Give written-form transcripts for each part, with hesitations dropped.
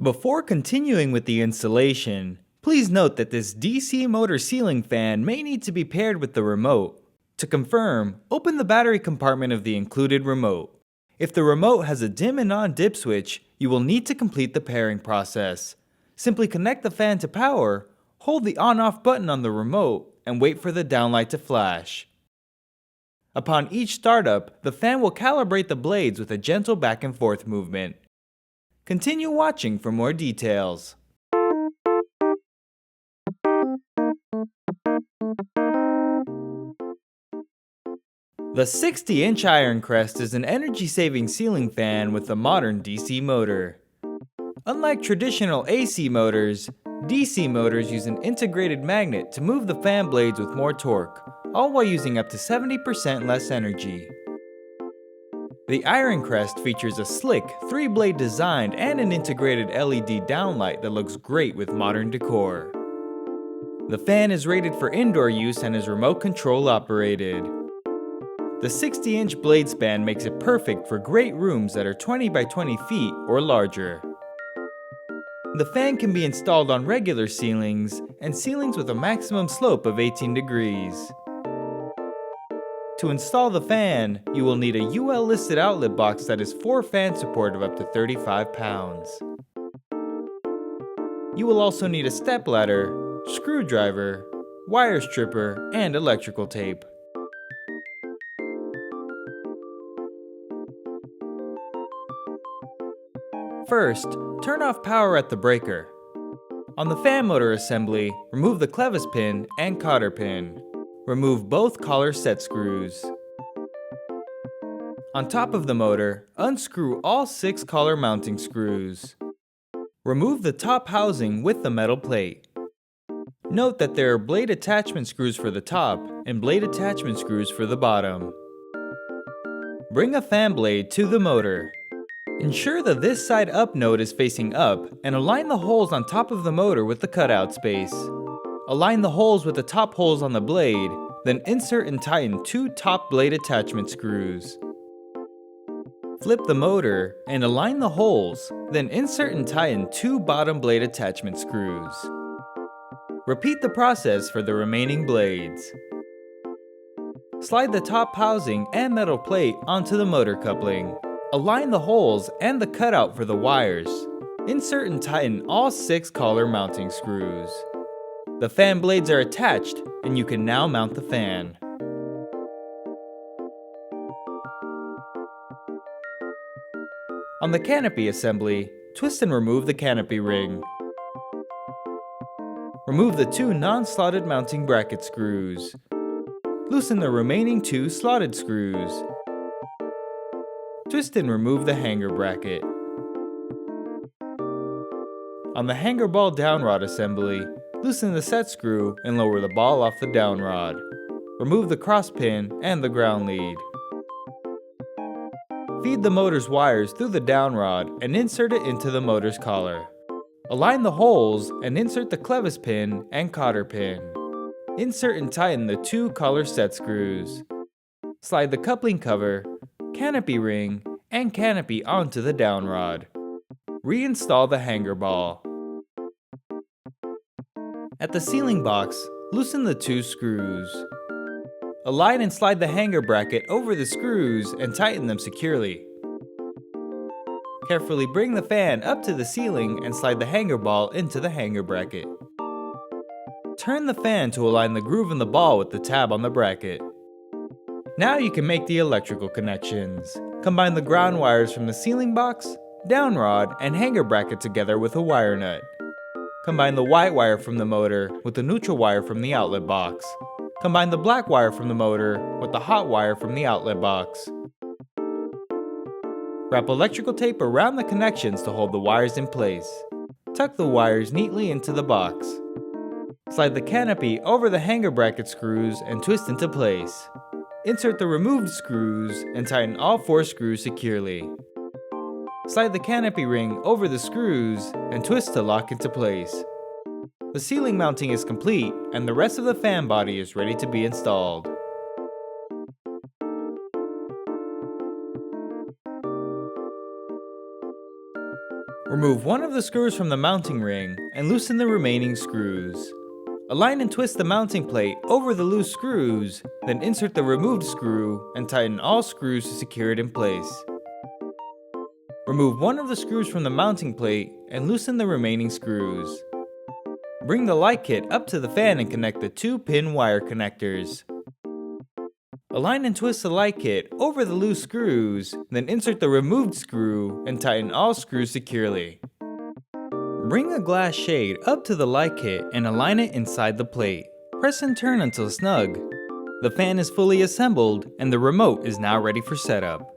Before continuing with the installation, please note that this DC motor ceiling fan may need to be paired with the remote. To confirm, open the battery compartment of the included remote. If the remote has a dim and on dip switch, you will need to complete the pairing process. Simply connect the fan to power, hold the on-off button on the remote, and wait for the downlight to flash. Upon each startup, the fan will calibrate the blades with a gentle back and forth movement. Continue watching for more details. The 60-inch Iron Crest is an energy-saving ceiling fan with a modern DC motor. Unlike traditional AC motors, DC motors use an integrated magnet to move the fan blades with more torque, all while using up to 70% less energy. The Iron Crest features a slick, 3-blade design and an integrated LED downlight that looks great with modern decor. The fan is rated for indoor use and is remote control operated. The 60-inch blade span makes it perfect for great rooms that are 20 by 20 feet or larger. The fan can be installed on regular ceilings and ceilings with a maximum slope of 18 degrees. To install the fan, you will need a UL listed outlet box that is 4 fan support of up to 35 pounds. You will also need a stepladder, screwdriver, wire stripper, and electrical tape. First, turn off power at the breaker. On the fan motor assembly, remove the clevis pin and cotter pin. Remove both collar set screws. On top of the motor, unscrew all 6 collar mounting screws. Remove the top housing with the metal plate. Note that there are blade attachment screws for the top and blade attachment screws for the bottom. Bring a fan blade to the motor. Ensure the this side up node is facing up and align the holes on top of the motor with the cutout space. Align the holes with the top holes on the blade, then insert and tighten 2 top blade attachment screws. Flip the motor and align the holes, then insert and tighten 2 bottom blade attachment screws. Repeat the process for the remaining blades. Slide the top housing and metal plate onto the motor coupling. Align the holes and the cutout for the wires. Insert and tighten all 6 collar mounting screws. The fan blades are attached, and you can now mount the fan. On the canopy assembly, twist and remove the canopy ring. Remove the 2 non-slotted mounting bracket screws. Loosen the remaining 2 slotted screws. Twist and remove the hanger bracket. On the hanger ball downrod assembly, loosen the set screw and lower the ball off the downrod. Remove the cross pin and the ground lead. Feed the motor's wires through the downrod and insert it into the motor's collar. Align the holes and insert the clevis pin and cotter pin. Insert and tighten the 2 collar set screws. Slide the coupling cover, canopy ring, and canopy onto the downrod. Reinstall the hanger ball. At the ceiling box, loosen the 2 screws. Align and slide the hanger bracket over the screws and tighten them securely. Carefully bring the fan up to the ceiling and slide the hanger ball into the hanger bracket. Turn the fan to align the groove in the ball with the tab on the bracket. Now you can make the electrical connections. Combine the ground wires from the ceiling box, downrod, and hanger bracket together with a wire nut. Combine the white wire from the motor with the neutral wire from the outlet box. Combine the black wire from the motor with the hot wire from the outlet box. Wrap electrical tape around the connections to hold the wires in place. Tuck the wires neatly into the box. Slide the canopy over the hanger bracket screws and twist into place. Insert the removed screws and tighten all 4 screws securely. Slide the canopy ring over the screws and twist to lock into place. The ceiling mounting is complete and the rest of the fan body is ready to be installed. Remove one of the screws from the mounting ring and loosen the remaining screws. Align and twist the mounting plate over the loose screws, then insert the removed screw and tighten all screws to secure it in place. Remove one of the screws from the mounting plate and loosen the remaining screws. Bring the light kit up to the fan and connect the 2-pin wire connectors. Align and twist the light kit over the loose screws, then insert the removed screw and tighten all screws securely. Bring a glass shade up to the light kit and align it inside the plate. Press and turn until snug. The fan is fully assembled and the remote is now ready for setup.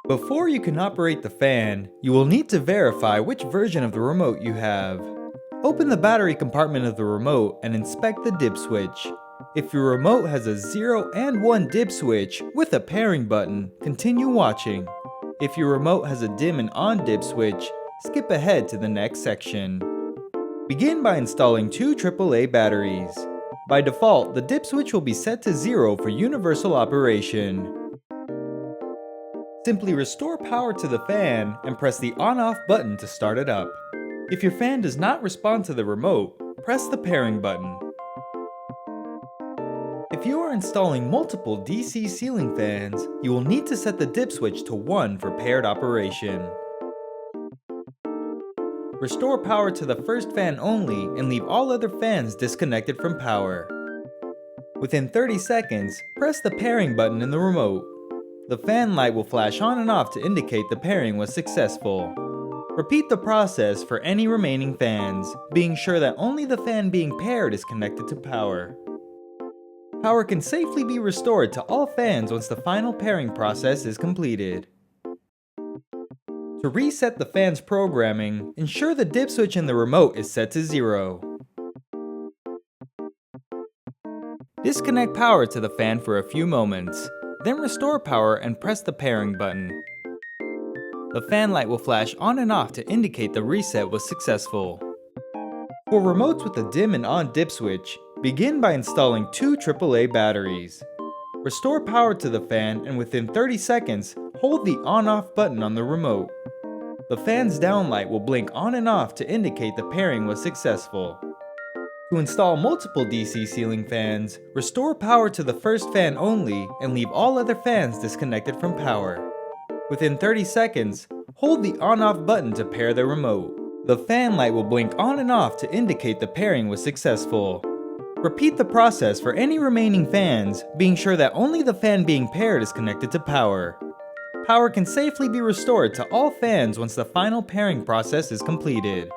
Before you can operate the fan, you will need to verify which version of the remote you have. Open the battery compartment of the remote and inspect the dip switch. If your remote has a 0 and 1 dip switch with a pairing button, continue watching. If your remote has a dim and on dip switch, skip ahead to the next section. Begin by installing 2 AAA batteries. By default, the dip switch will be set to 0 for universal operation. Simply restore power to the fan and press the on-off button to start it up. If your fan does not respond to the remote, press the pairing button. If you are installing multiple DC ceiling fans, you will need to set the dip switch to 1 for paired operation. Restore power to the first fan only and leave all other fans disconnected from power. Within 30 seconds, press the pairing button in the remote. The fan light will flash on and off to indicate the pairing was successful. Repeat the process for any remaining fans, being sure that only the fan being paired is connected to power. Power can safely be restored to all fans once the final pairing process is completed. To reset the fan's programming, ensure the dip switch in the remote is set to 0. Disconnect power to the fan for a few moments. Then restore power and press the pairing button. The fan light will flash on and off to indicate the reset was successful. For remotes with a dim and on dip switch, begin by installing 2 AAA batteries. Restore power to the fan and within 30 seconds, hold the on-off button on the remote. The fan's down light will blink on and off to indicate the pairing was successful. To install multiple DC ceiling fans, restore power to the first fan only and leave all other fans disconnected from power. Within 30 seconds, hold the on-off button to pair the remote. The fan light will blink on and off to indicate the pairing was successful. Repeat the process for any remaining fans, being sure that only the fan being paired is connected to power. Power can safely be restored to all fans once the final pairing process is completed.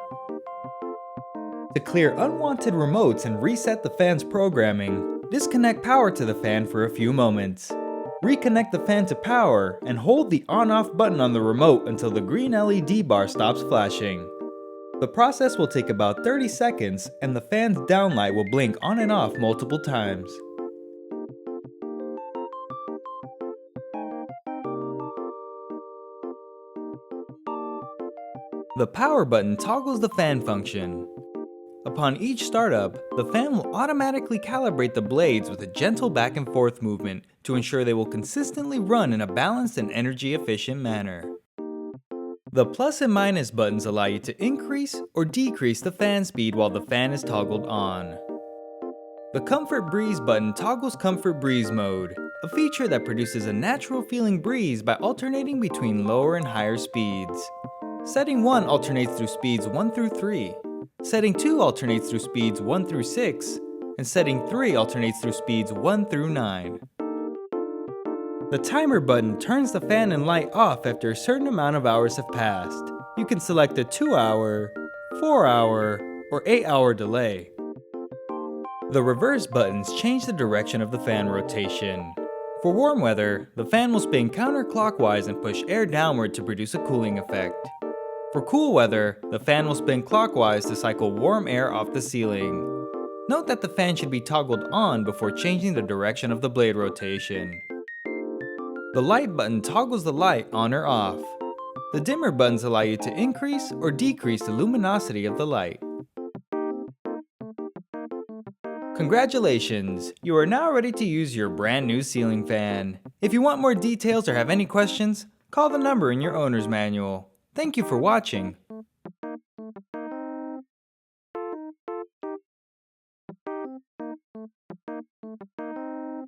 To clear unwanted remotes and reset the fan's programming, disconnect power to the fan for a few moments. Reconnect the fan to power and hold the on-off button on the remote until the green LED bar stops flashing. The process will take about 30 seconds and the fan's downlight will blink on and off multiple times. The power button toggles the fan function. Upon each startup, the fan will automatically calibrate the blades with a gentle back and forth movement to ensure they will consistently run in a balanced and energy efficient manner. The plus and minus buttons allow you to increase or decrease the fan speed while the fan is toggled on. The Comfort Breeze button toggles Comfort Breeze mode, a feature that produces a natural feeling breeze by alternating between lower and higher speeds. Setting 1 alternates through speeds 1 through 3. Setting 2 alternates through speeds 1 through 6, and setting 3 alternates through speeds 1 through 9. The timer button turns the fan and light off after a certain amount of hours have passed. You can select a 2-hour, 4-hour, or 8-hour delay. The reverse buttons change the direction of the fan rotation. For warm weather, the fan will spin counterclockwise and push air downward to produce a cooling effect. For cool weather, the fan will spin clockwise to cycle warm air off the ceiling. Note that the fan should be toggled on before changing the direction of the blade rotation. The light button toggles the light on or off. The dimmer buttons allow you to increase or decrease the luminosity of the light. Congratulations! You are now ready to use your brand new ceiling fan. If you want more details or have any questions, call the number in your owner's manual. Thank you for watching.